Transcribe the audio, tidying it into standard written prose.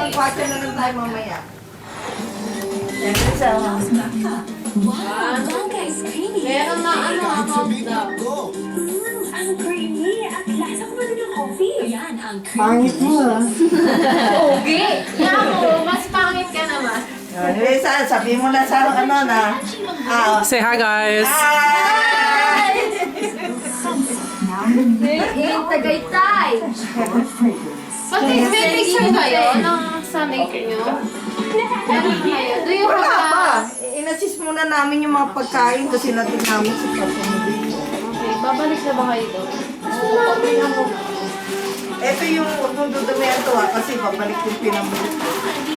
magpatsa na lang tayo mamaya. Siyempre sa Bangka is creamy. Meron na hot daw. Ang creamy. At lasa ko ba din ng coffee? Yan, ang pangit mo ah. Pogi! Yan mo, mas pangit ka naman. Anyway, sabihin mo lang sa ano na. Say hi, guys. Hi! In Tagaytay. Pati may picture kayo ng sa lake nyo? Meron kayo. Do you Wala have pa. Inassist muna namin yung mga pagkain kasi natin namin sa pagkain. Okay, babalik na ba kayo doon? Ito yung dududumihan to kasi babalik yung pinamuli.